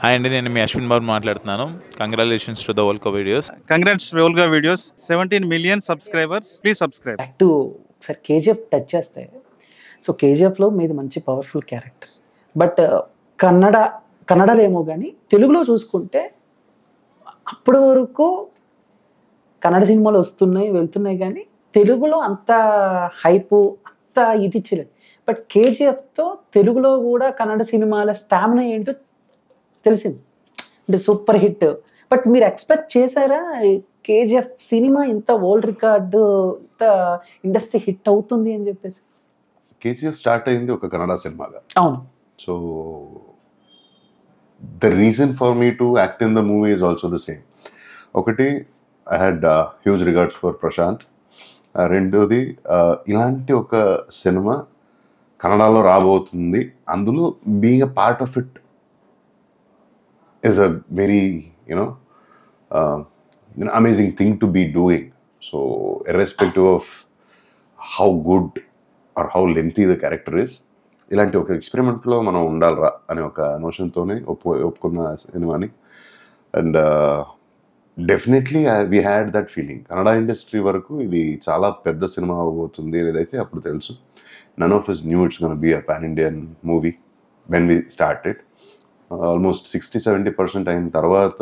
Hi అండి, నేను మీ అశ్విన్ బాబు మాట్లాడుతున్నాను. కంగ్రాచులేషన్స్ టు ద వోల్కో వీడియోస్. కంగ్రాట్స్ వెల్గా videos 17 million subscribers. Please subscribe. Back to ఒకసారి కేజీఎఫ్ టచ్ చేస్తే, సో కేజీఎఫ్లో మీది మంచి పవర్ఫుల్ క్యారెక్టర్. బట్ కన్నడలో ఏమో కానీ తెలుగులో చూసుకుంటే అప్పటి వరకు కన్నడ సినిమాలు వస్తున్నాయి వెళ్తున్నాయి, కానీ తెలుగులో అంత హైపు అంత ఇది ఇచ్చలేదు. బట్ కేజీఎఫ్తో తెలుగులో కూడా కన్నడ సినిమాల స్టామినా ఏంటో తెలిసింది, అంటే సూపర్ హిట్. బట్ మీరు ఎక్స్పెక్ట్ చేశారా కేజీఎఫ్ సినిమా ఇంత వరల్డ్ రికార్డు, ఇంత ఇండస్ట్రీ హిట్ అవుతుంది అని చెప్పేసి? కేజీఎఫ్ స్టార్ట్ అయింది ఒక కన్నడ సినిమాగా. అవును. So the reason for me to act in the movie is also the same. ఒకటి, I had huge regards for Prashanth. రెండోది, ఇలాంటి ఒక సినిమా కన్నడలో రాబోతుంది, అందులో being a part of it is a very, an amazing thing to be doing. So irrespective of how good or how lengthy the character is, ఇలాంటి ఒక ఎక్స్పెరిమెంట్లో మనం ఉండాలరా అనే ఒక నోషన్తోనే ఒప్పుకున్న సినిమాని. And definitely we had that feeling. Kannada industry వరకు ఇది చాలా పెద్ద సినిమా అవబోతుంది అనేదైతే అప్పుడు తెలుసు. None of us knew it's going to be a pan-Indian movie when we started. Almost 60-70% అయిన తర్వాత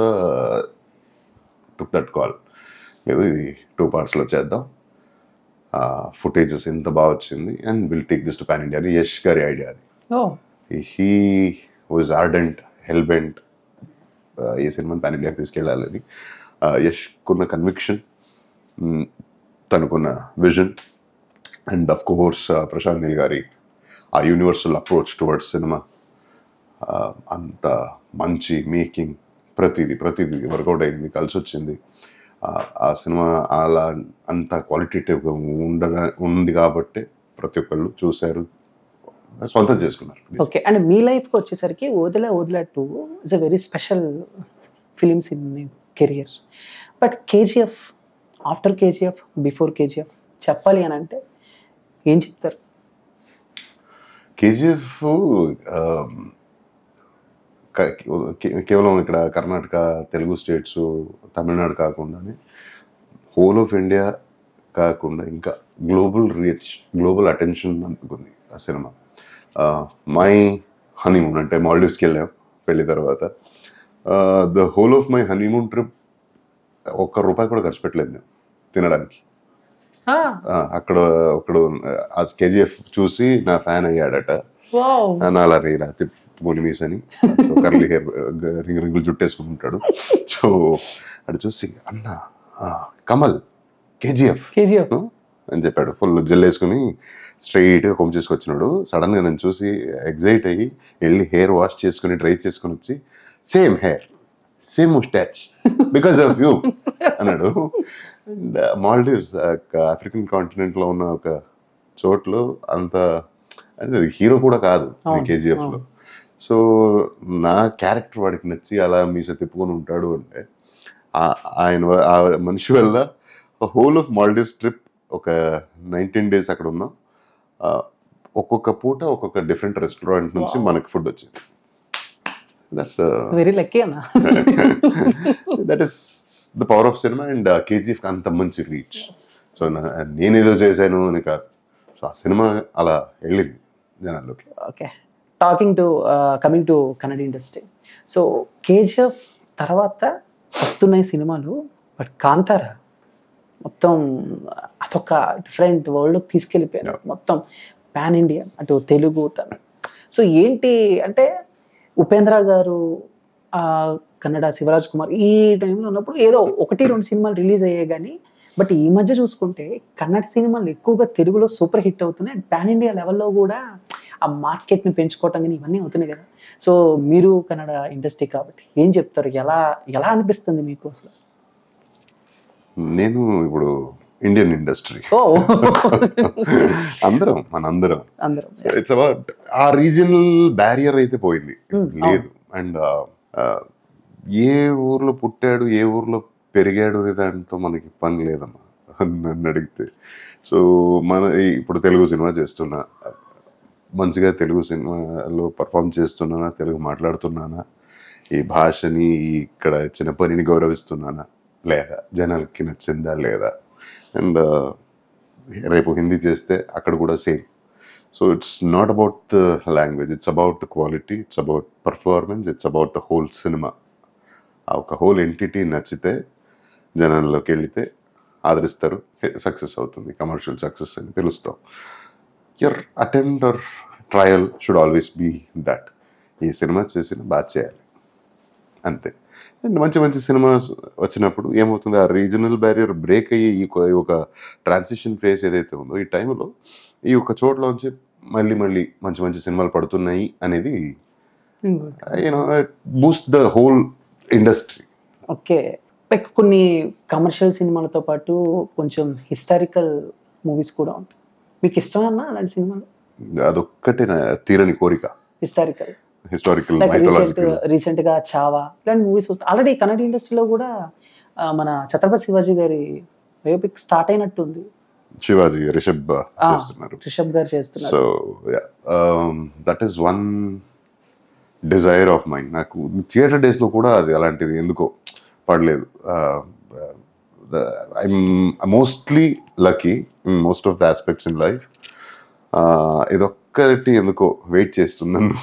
టుక్ దట్ కాల్, లేదు ఇది 2 partsలో చేద్దాం, ఫుటేజెస్ ఎంత బాగా వచ్చింది and will take this to pan India అని యష్ గారి ఐడియా అది. హీ వాజ్ ఆర్డెంట్, హెల్బెంట్ ఈ సినిమాని పాన్ ఇండియాకి తీసుకెళ్ళాలని. యష్కున్న కన్విక్షన్, తనకున్న vision, and of course Prashant Neel గారి ఆ యూనివర్సల్ అప్రోచ్ టువర్డ్స్ సినిమా, అంత మంచి మేకింగ్, ప్రతిదీ వర్కౌట్ అయింది, కలిసి వచ్చింది. ఆ సినిమా అలా అంత క్వాలిటేటివ్గా ఉంది కాబట్టి ప్రతి ఒక్కళ్ళు చూశారు, సొంతం చేసుకున్నారు. ఓకే. అండ్ మీ లైఫ్కి వచ్చేసరికి వదిలే 2 is a very special films in my career. But KGF, after KGF, before KGF చెప్పాలి అని అంటే ఏం చెప్తారు? కేజీఎఫ్ కేవలం ఇక్కడ కర్ణాటక, తెలుగు స్టేట్స్, తమిళనాడు కాకుండానే హోల్ ఆఫ్ ఇండియా కాకుండా ఇంకా గ్లోబల్ రీచ్, గ్లోబల్ అటెన్షన్ అందుకుంది ఆ సినిమా. మై హనీమూన్ అంటే మాల్డీవ్స్కి వెళ్ళాం పెళ్లి తర్వాత. The whole of my honeymoon trip ₹1 కూడా ఖర్చు పెట్టలేదు నేను తినడానికి. అక్కడ ఒకడు ఆ కేజీఎఫ్ చూసి నా ఫ్యాన్ అయ్యాడట. అలా రేలా మోనిమీస్ అని, కర్లీ హెయిర్, రింగులు జుట్టేసుకుంటాడు. సో అది చూసి, అన్న కమల్ కేజీఎఫ్ అని చెప్పాడు. ఫుల్ జెల్ వేసుకుని స్ట్రైట్గా కొమ్ము చేసుకొచ్చినాడు. సడన్గా నేను చూసి ఎగ్జైట్ అయ్యి వెళ్ళి హెయిర్ వాష్ చేసుకుని డ్రై చేసుకుని వచ్చి, same hair, same moustache because of you అన్నాడు. అండ్ మాల్డీవ్స్ ఆఫ్రికన్ కాంటినెంట్లో ఉన్న ఒక చోట్లో అంత, అంటే హీరో కూడా కాదు కేజీఎఫ్లో. సో నా క్యారెక్టర్ వాడికి నచ్చి అలా మీస తిప్పుకొని ఉంటాడు అంటే, ఆయన ఆ మనిషి వల్ల హోల్ ఆఫ్ మాల్డీవ్స్ ట్రిప్ ఒక 19 days అక్కడ ఉన్నాం. ఒక్కొక్క పూట ఒక్కొక్క డిఫరెంట్ రెస్టారెంట్ నుంచి మనకి ఫుడ్ వచ్చింది. దట్స్ వెరీ లక్కీ అన్న. That is the power of cinema. And KGF అంత మంచి రీచ్. సో నేనేదో చేశాను అని కాదు, సో ఆ సినిమా అలా వెళ్ళింది జనాల్లోకి. Okay. Coming to Kannada industry, so KGF తర్వాత వస్తున్నాయి సినిమాలు, బట్ కాంతారా మొత్తం అదొక డిఫరెంట్ వరల్డ్కి తీసుకెళ్ళిపోయారు, మొత్తం పాన్ ఇండియా, అటు తెలుగు, తమిళ. సో ఏంటి అంటే ఉపేంద్ర గారు, కన్నడ శివరాజ్ కుమార్ ఈ టైంలో ఉన్నప్పుడు ఏదో 1-2 సినిమాలు రిలీజ్ అయ్యాయి, కానీ బట్ ఈ మధ్య చూసుకుంటే కన్నడ సినిమాలు ఎక్కువగా తెలుగులో సూపర్ హిట్ అవుతున్నాయి. పాన్ ఇండియా లెవెల్లో కూడా ఆ మార్కెట్ని పెంచుకోవటం కానీ ఇవన్నీ అవుతున్నాయి కదా. సో మీరు కన్నడ ఇండస్ట్రీ కాబట్టి ఏం చెప్తారు? ఎలా అనిపిస్తుంది మీకు అసలు? నేను ఇప్పుడు ఇండియన్ ఇండస్ట్రీ, మనందరం ఇట్స్ అబౌట్ ఆ రీజనల్ బ్యారియర్ అయితే పోయింది, లేదు. అండ్ ఏ ఊర్లో పుట్టాడు, ఏ ఊర్లో పెరిగాడు అనే దాంతో మనకి పని లేదమ్మా నన్ను అడిగితే. సో ఇప్పుడు తెలుగు సినిమా చేస్తున్నా, మంచిగా తెలుగు సినిమాలో పర్ఫామ్ చేస్తున్నానా, తెలుగు మాట్లాడుతున్నానా, ఈ భాషని ఇక్కడ ఇచ్చిన పనిని గౌరవిస్తున్నానా లేదా, జనాలకి నచ్చిందా లేదా. అండ్ రేపు హిందీ చేస్తే అక్కడ కూడా same. So it's not about the language, it's about the quality, it's about performance, it's about the whole cinema. ఆ ఒక హోల్ ఎంటిటీ నచ్చితే జనాల్లోకి వెళితే ఆదరిస్తారు, సక్సెస్ అవుతుంది, కమర్షియల్ సక్సెస్ అని పిలుస్తాం. Your attempt or trial should always be that. ఈ సినిమా చేసిన బాగా చేయాలి అంతే. అండ్ మంచి మంచి సినిమాస్ వచ్చినప్పుడు ఏమవుతుంది, ఆ రీజనల్ బ్యారియర్ బ్రేక్ అయ్యి ఈ ఒక ట్రాన్సిషన్ ఫేజ్ ఏదైతే ఉందో ఈ టైంలో ఈ ఒక చోట్లోంచి మళ్ళీ మళ్ళీ మంచి మంచి సినిమాలు పడుతున్నాయి అనేది you know Boost the whole industry. Okay, like కొన్ని కమర్షియల్ సినిమాలతో పాటు కొంచెం హిస్టారికల్ మూవీస్ కూడా ఉంటాయి. మీకు ఇష్టమన్నా అలాంటి సినిమాలు? అదొక్కటే నా తీరని కోరిక, historical historical like mythological. Recent గా చావా ఇలాంటి మూవీస్ వస్తాయి. ఆల్రెడీ కన్నడ ఇండస్ట్రీలో కూడా మన ఛత్రపతి శివాజీ గారి బయోపిక్ స్టార్ట్ అయినట్టుంది. శివాజీ రిషబ్ చేస్తున్నారు. రిషబ్ గారు చేస్తున్నారు. So that is one desire of mind. నాకు థియేటర్ డేస్లో కూడా అది అలాంటిది ఎందుకో పడలేదు. I'm mostly lucky in most of the aspects in life. ఇదొక్కటి ఎందుకో వెయిట్ చేస్తున్నాను.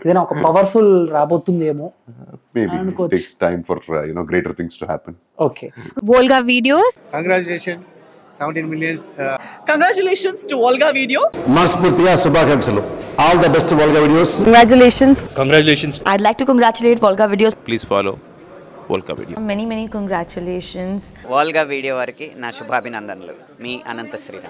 ఏదైనా ఒక పవర్ఫుల్ రాబోతుందేమో. మేబీ అనుకోవచ్చు. Takes time for greater things to happen. Okay, Volga Videos. Congratulations, 17 millions. Congratulations to Volga Video. మనస్ఫూర్తిగా శుభాకాంక్షలు. All the best Volga videos. Congratulations. I'd like to congratulate Volga Videos. Please follow వోల్కా video. Many congratulations. Volga video వారికి నా శుభాభినందనలు. మీ అనంత శ్రీరామ్.